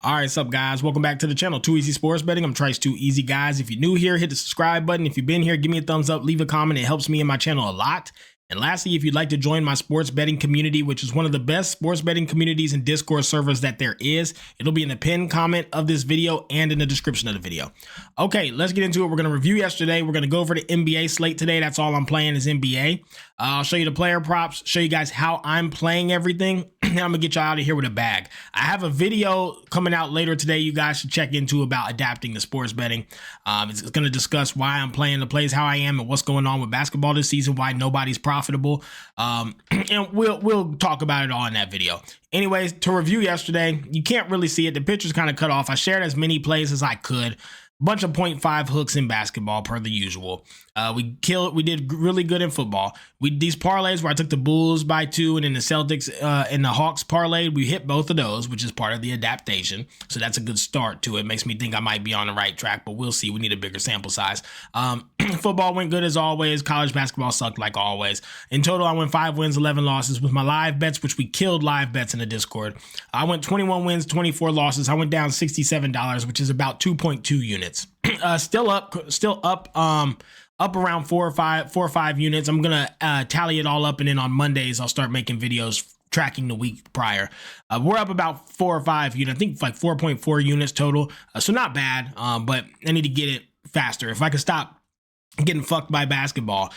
All right, what's up, guys? Welcome back to the channel, Too Easy Sports Betting. I'm Trice Too Easy, guys. If you're new here, hit the subscribe button. If you've been here, give me a thumbs up, leave a comment. It helps me and my channel a lot. And lastly, if you'd like to join my sports betting community, which is one of the best sports betting communities and Discord servers that there is, it'll be in the pinned comment of this video and in the description of the video. Okay, let's get into it. We're going to review yesterday. We're going to go over the NBA slate today. That's all I'm playing is NBA. I'll show you the player props, show you guys how I'm playing everything. And I'm going to get y'all out of here with a bag. I have a video coming out later today you guys should check into about adapting to sports betting. It's going to discuss why I'm playing the plays, how I am, and what's going on with basketball this season, why nobody's profitable. And we'll talk about it all in that video. Anyways, to review yesterday, you can't really see it. The picture's kind of cut off. I shared as many plays as I could. Bunch of 0.5 hooks in basketball per the usual. We did really good in football. These parlays where I took the Bulls by 2 and then the Celtics and the Hawks parlay, we hit both of those, which is part of the adaptation. So that's a good start to it. Makes me think I might be on the right track, but we'll see. We need a bigger sample size. Football went good as always. College basketball sucked like always. In total, I went 5 wins, 11 losses with my live bets, which we killed live bets in the Discord. I went 21 wins, 24 losses. I went down $67, which is about 2.2 units. Still up around 4 or 5 units. I'm gonna tally it all up, and then on Mondays I'll start making videos tracking the week prior. We're up about 4 or 5 units. I think like 4.4 units total. So not bad, but I need to get it faster. If I could stop getting fucked by basketball,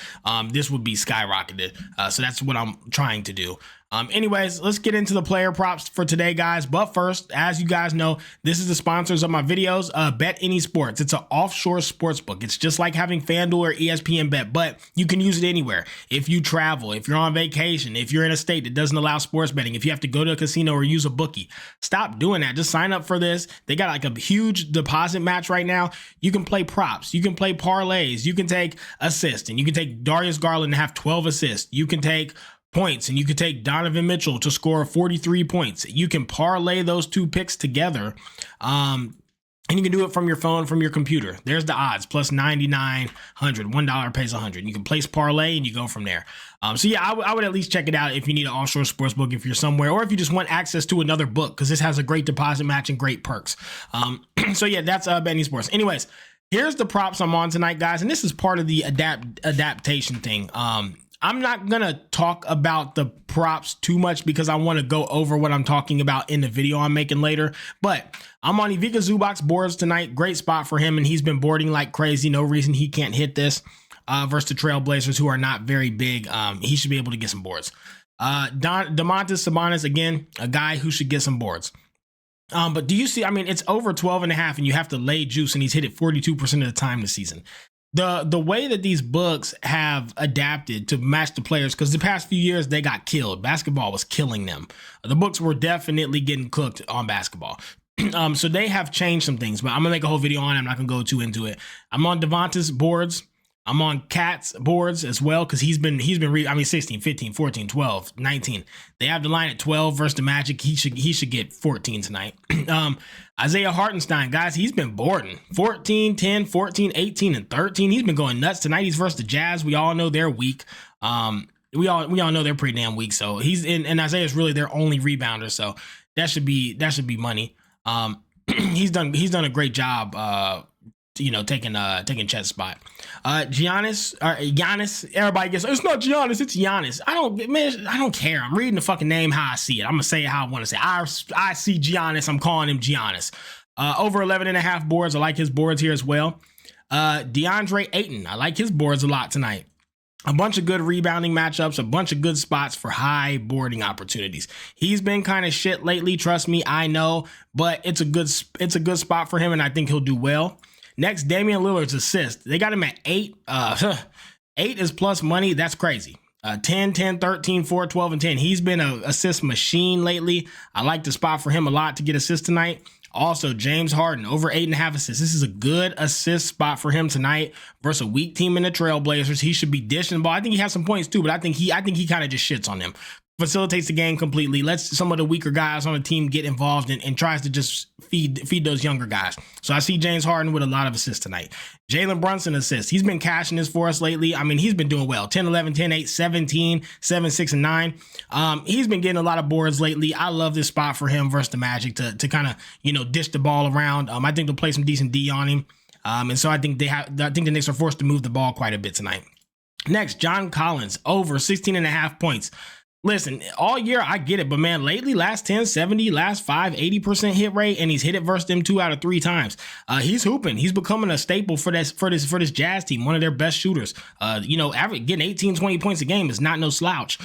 this would be skyrocketed. So that's what I'm trying to do. Anyways, let's get into the player props for today, guys. But first, as you guys know, this is the sponsors of my videos. Bet Any Sports. It's an offshore sports book. It's just like having FanDuel or ESPN Bet, but you can use it anywhere. If you travel, if you're on vacation, if you're in a state that doesn't allow sports betting, if you have to go to a casino or use a bookie, stop doing that. Just sign up for this. They got like a huge deposit match right now. You can play props. You can play parlays. You can take assists, and you can take Darius Garland to have 12 assists. You can take points, and you could take Donovan Mitchell to score 43 points. You can parlay those two picks together. And you can do it from your phone, from your computer. There's the odds, plus 9,900. $1 pays 100. You can place parlay and you go from there. So yeah, I would at least check it out if you need an offshore sports book, if you're somewhere, or if you just want access to another book, because this has a great deposit match and great perks. So yeah, that's Bet Any Sports. Anyways, here's the props I'm on tonight, guys. And this is part of the adaptation thing. I'm not going to talk about the props too much because I want to go over what I'm talking about in the video I'm making later. But I'm on Ivica Zubac's boards tonight. Great spot for him, and he's been boarding like crazy. No reason he can't hit this versus the Trailblazers, who are not very big. He should be able to get some boards. Domantas Sabonis, again, a guy who should get some boards. But do you see, I mean, it's over 12.5 and you have to lay juice, and he's hit it 42% of the time this season. The way that these books have adapted to match the players, because the past few years they got killed. Basketball was killing them. The books were definitely getting cooked on basketball. So they have changed some things, but I'm gonna make a whole video on it. I'm not gonna go too into it. I'm on Devonta's boards. I'm on Cat's boards as well, because he's been 16, 15, 14, 12, 19. They have the line at 12 versus the Magic. He should get 14 tonight. Isaiah Hartenstein, guys, he's been boarding 14, 10, 14, 18, and 13. He's been going nuts tonight. He's versus the Jazz. We all know they're weak. We all know they're pretty damn weak. So he's in, and Isaiah's really their only rebounder. So that should be money. He's done a great job. Taking Chet's spot. Giannis, everybody gets, it's not Giannis, it's Giannis. I don't care. I'm reading the fucking name how I see it. I'm gonna say it how I want to say it. I see Giannis, I'm calling him Giannis. Over 11.5 boards. I like his boards here as well. DeAndre Ayton, I like his boards a lot tonight. A bunch of good rebounding matchups, a bunch of good spots for high boarding opportunities. He's been kind of shit lately, trust me, I know, but it's a good spot for him, and I think he'll do well. Next, Damian Lillard's assist. They got him at 8. 8 is plus money. That's crazy. 10, 10, 13, 4, 12, and 10. He's been an assist machine lately. I like the spot for him a lot to get assists tonight. Also, James Harden, over 8.5 assists. This is a good assist spot for him tonight versus a weak team in the Trailblazers. He should be dishing the ball. I think he has some points too, but I think he kind of just shits on them. facilitates the game completely, lets some of the weaker guys on the team get involved and tries to just feed those younger guys. So I see James Harden with a lot of assists tonight. Jalen Brunson assists. He's been cashing this for us lately. I mean, he's been doing well. 10, 11, 10, 8, 17, 7, 6, and 9. He's been getting a lot of boards lately. I love this spot for him versus the Magic to kind of, dish the ball around. I think they'll play some decent D on him. And so I think the Knicks are forced to move the ball quite a bit tonight. Next, John Collins, over 16.5 points. Listen, all year I get it, but man, lately, last 10, 70, last 5, 80% hit rate, and he's hit it versus them 2 out of 3 times. He's hooping. He's becoming a staple for this Jazz team, one of their best shooters. Average getting 18, 20 points a game is not no slouch.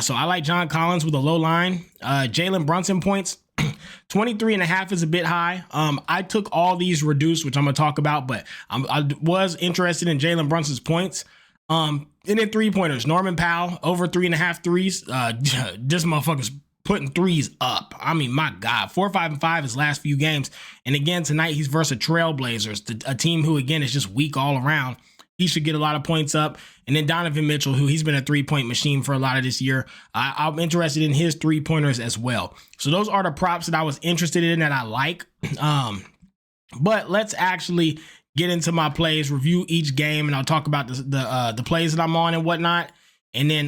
So I like John Collins with a low line. Jalen Brunson points. 23.5 is a bit high. I took all these reduced, which I'm going to talk about, but I was interested in Jalen Brunson's points. And then 3-pointers, Norman Powell, over 3.5 threes. This motherfucker's putting threes up. I mean, my God, 4, 5, and 5 his last few games. And again, tonight he's versus Trailblazers, a team who, again, is just weak all around. He should get a lot of points up. And then Donovan Mitchell, who he's been a 3-point machine for a lot of this year. I'm interested in his 3-pointers as well. So those are the props that I was interested in that I like. But let's actually get into my plays, review each game, and I'll talk about the plays that I'm on and whatnot, and then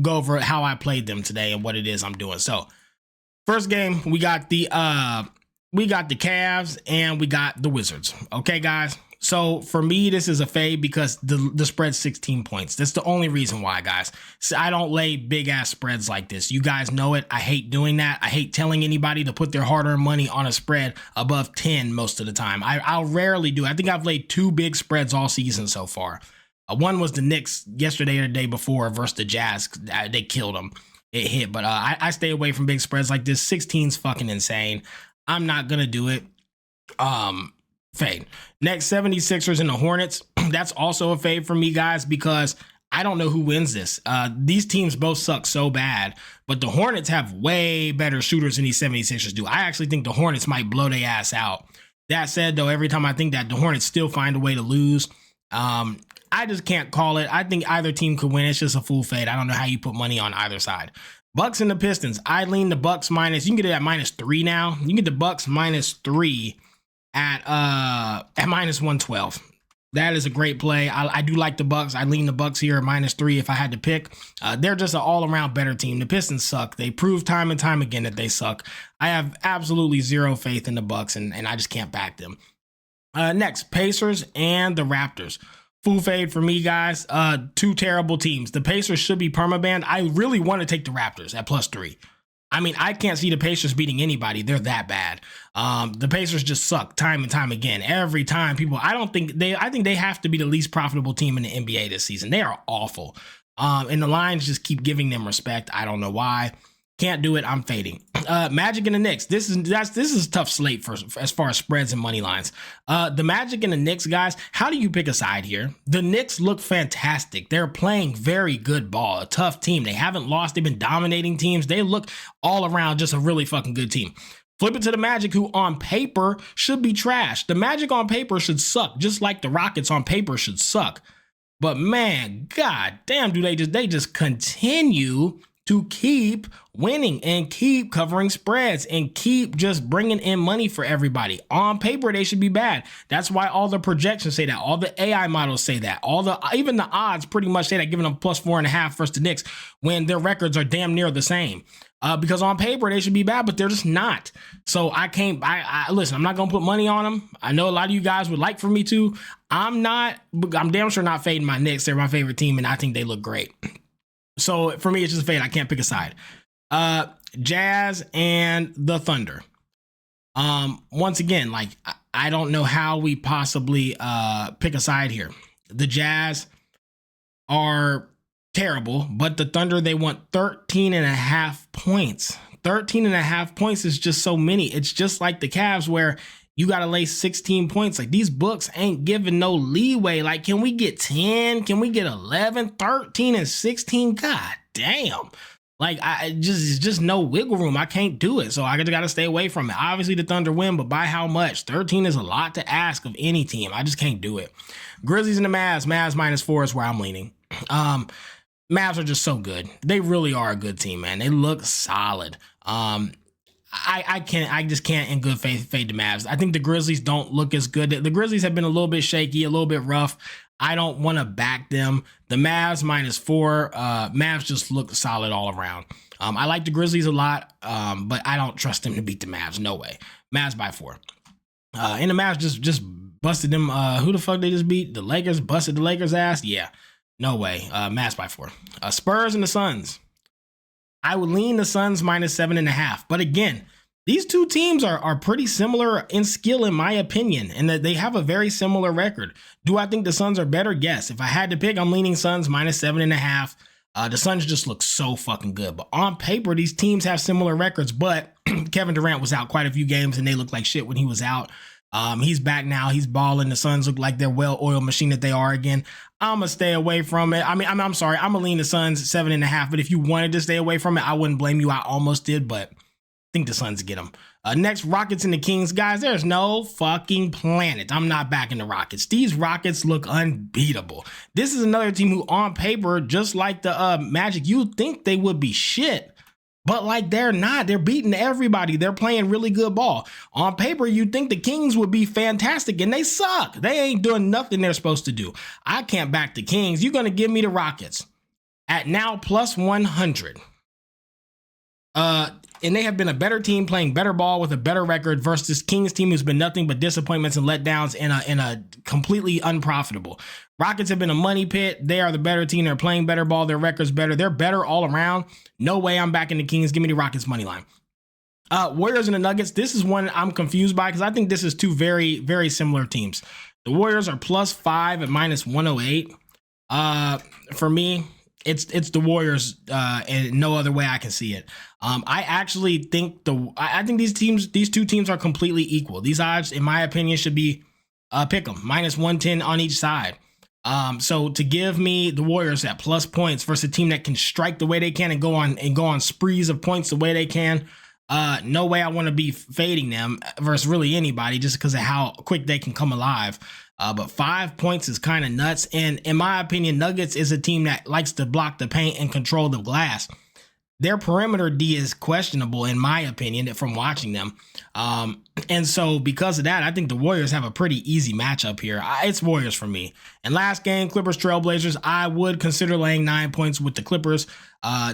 go over how I played them today and what it is I'm doing. So first game, we got the Cavs and we got the Wizards. Okay, guys. So for me, this is a fade because the spread's 16 points. That's the only reason why, guys. So I don't lay big ass spreads like this. You guys know it. I hate doing that. I hate telling anybody to put their hard-earned money on a spread above 10 most of the time. I'll rarely do. I think I've laid 2 big spreads all season so far. One was the Knicks yesterday or the day before versus the Jazz. They killed them. It hit, but I stay away from big spreads like this. 16's fucking insane. I'm not gonna do it. Fade. Next, 76ers and the Hornets. That's also a fade for me, guys, because I don't know who wins this. These teams both suck so bad, but the Hornets have way better shooters than these 76ers do. I actually think the Hornets might blow their ass out. That said, though, every time I think that, the Hornets still find a way to lose. I just can't call it. I think either team could win. It's just a full fade. I don't know how you put money on either side. Bucks and the Pistons. I lean the Bucks minus. You can get it at -3 now. You can get the Bucks -3 at minus 112. That is a great play. I do like the Bucks. I lean the Bucks here at -3 if I had to pick. They're just an all-around better team. The Pistons suck. They prove time and time again that they suck. I have absolutely zero faith in the Bucks, and I just can't back them. Next, Pacers and the Raptors. Full fade for me, guys. 2 terrible teams. The Pacers should be permabanned. I really want to take the Raptors at +3. I mean, I can't see the Pacers beating anybody. They're that bad. The Pacers just suck time and time again. Every time I think they have to be the least profitable team in the NBA this season. They are awful. And the lines just keep giving them respect. I don't know why. Can't do it. I'm fading. Magic and the Knicks. This is a tough slate for as far as spreads and money lines. The Magic and the Knicks, guys. How do you pick a side here? The Knicks look fantastic. They're playing very good ball. A tough team. They haven't lost. They've been dominating teams. They look all around just a really fucking good team. Flip it to the Magic, who on paper should be trash. The Magic on paper should suck, just like the Rockets on paper should suck. But man, god damn, do they just continue to keep winning and keep covering spreads and keep just bringing in money for everybody. On paper, they should be bad. That's why all the projections say that. All the AI models say that. Even the odds pretty much say that, giving them +4.5 versus the Knicks when their records are damn near the same. Because on paper, they should be bad, but they're just not. So listen, I'm not going to put money on them. I know a lot of you guys would like for me to. I'm damn sure not fading my Knicks. They're my favorite team, and I think they look great. So for me, it's just a fade. I can't pick a side. Jazz and the Thunder. Once again, I don't know how we possibly pick a side here. The Jazz are terrible, but the Thunder, they want 13.5 points. 13.5 points is just so many. It's just like the Cavs where you got to lay 16 points. Like, these books ain't giving no leeway. Like, can we get 10? Can we get 11, 13, and 16? God damn. Like, it's just no wiggle room. I can't do it. So I got to stay away from it. Obviously, the Thunder win, but by how much? 13 is a lot to ask of any team. I just can't do it. Grizzlies and the Mavs. Mavs -4 is where I'm leaning. Mavs are just so good. They really are a good team, man. They look solid. I just can't in good faith fade the Mavs. I think the Grizzlies don't look as good. The Grizzlies have been a little bit shaky, a little bit rough. I don't want to back them. The Mavs -4. Mavs just look solid all around. I like the Grizzlies a lot, but I don't trust them to beat the Mavs. No way. Mavs by 4. And the Mavs just busted them. Who the fuck they just beat? The Lakers busted the Lakers' ass? Yeah. No way. Mavs by 4. Spurs and the Suns. I would lean the Suns -7.5. But again, these two teams are pretty similar in skill, in my opinion, and that they have a very similar record. Do I think the Suns are better? Yes. If I had to pick, I'm leaning Suns -7.5. The Suns just look so fucking good. But on paper, these teams have similar records. But Kevin Durant was out quite a few games, and they looked like shit when he was out. He's back now. He's balling. The Suns look like their well-oiled machine that they are again. I'm going to stay away from it. I'm sorry. I'm going to lean the Suns 7.5. But if you wanted to stay away from it, I wouldn't blame you. I almost did, but I think the Suns get them. Next, Rockets and the Kings. Guys, there's no fucking planet I'm not backing the Rockets. These Rockets look unbeatable. This is another team who, on paper, just like the Magic, you'd think they would be shit. But like they're not. They're beating everybody. They're playing really good ball. On paper, you'd think the Kings would be fantastic, and they suck. They ain't doing nothing they're supposed to do. I can't back the Kings. You're going to give me the Rockets at now +100. And they have been a better team playing better ball with a better record versus this Kings team who's been nothing but disappointments and letdowns in a completely unprofitable. Rockets have been a money pit. They are the better team. They're playing better ball. Their record's better. They're better all around. No way I'm backing the Kings. Give me the Rockets money line. Warriors and the Nuggets. This is one I'm confused by because I think this is two very, very similar teams. The Warriors are +5 at -108. For me, it's the Warriors, and no other way I can see it. I actually think I think these two teams are completely equal. These odds, in my opinion, should be pick them -110 on each side. So to give me the Warriors at plus points versus a team that can strike the way they can and go on sprees of points the way they can, no way I want to be fading them versus really anybody just because of how quick they can come alive. But 5 points is kind of nuts. And in my opinion, Nuggets is a team that likes to block the paint and control the glass. Their perimeter D is questionable, in my opinion, from watching them. And so because of that, I think the Warriors have a pretty easy matchup here. It's Warriors for me. And last game, Clippers Trailblazers, I would consider laying 9 points with the Clippers.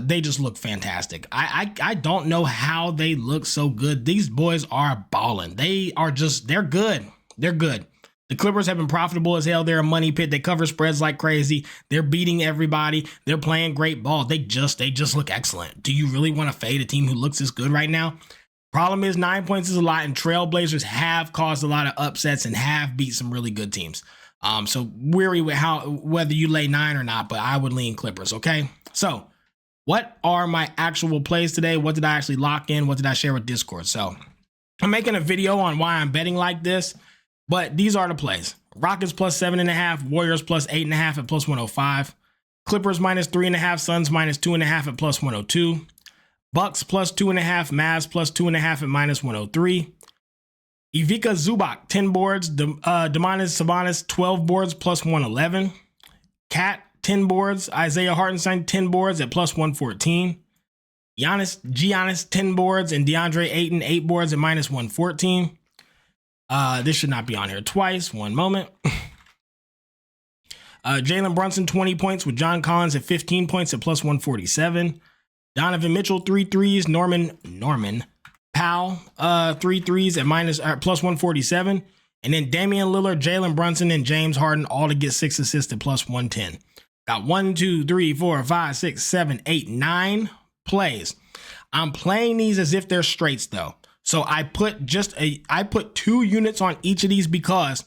They just look fantastic. I don't know how they look so good. These boys are balling. They're good. They're good. The Clippers have been profitable as hell. They're a money pit. They cover spreads like crazy. They're beating everybody. They're playing great ball. They just look excellent. Do you really want to fade a team who looks this good right now? Problem is 9 points is a lot, and Trailblazers have caused a lot of upsets and have beat some really good teams. So weary with whether you lay 9 or not, but I would lean Clippers, okay? So what are my actual plays today? What did I actually lock in? What did I share with Discord? So I'm making a video on why I'm betting like this. But these are the plays. Rockets +7.5, Warriors +8.5 at +105. Clippers -3.5, Suns -2.5 at +102. Bucks +2.5, Mavs +2.5 at -103. Ivica Zubac, 10 boards. Domantas Sabonis, 12 boards +111. Cat, 10 boards. Isaiah Hartenstein, 10 boards at +114. Giannis, 10 boards. And DeAndre Ayton, 8 boards at -114. This should not be on here twice. One moment. Jalen Brunson, 20 points with John Collins at 15 points at +147. Donovan Mitchell, 3 threes. Norman Powell, 3 threes at +147. And then Damian Lillard, Jalen Brunson, and James Harden all to get 6 assists at +110. Got 1, 2, 3, 4, 5, 6, 7, 8, 9 plays. I'm playing these as if they're straights though. So I put 2 units on each of these because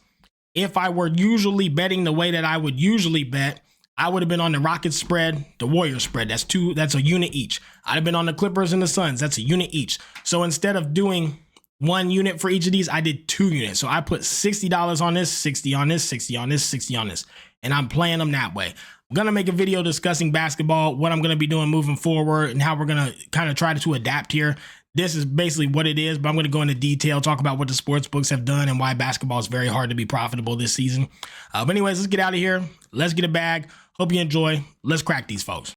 if I were usually betting the way that I would usually bet, I would have been on the Rockets spread, the Warriors spread. That's a unit each. I'd have been on the Clippers and the Suns. That's a unit each. So instead of doing 1 unit for each of these, I did 2 units. So I put $60 on this, 60 on this, 60 on this, 60 on this. And I'm playing them that way. I'm going to make a video discussing basketball, what I'm going to be doing moving forward, and how we're going to kind of try to adapt here. This is basically what it is, but I'm going to go into detail, talk about what the sports books have done and why basketball is very hard to be profitable this season. But anyways, let's get out of here. Let's get a bag. Hope you enjoy. Let's crack these folks.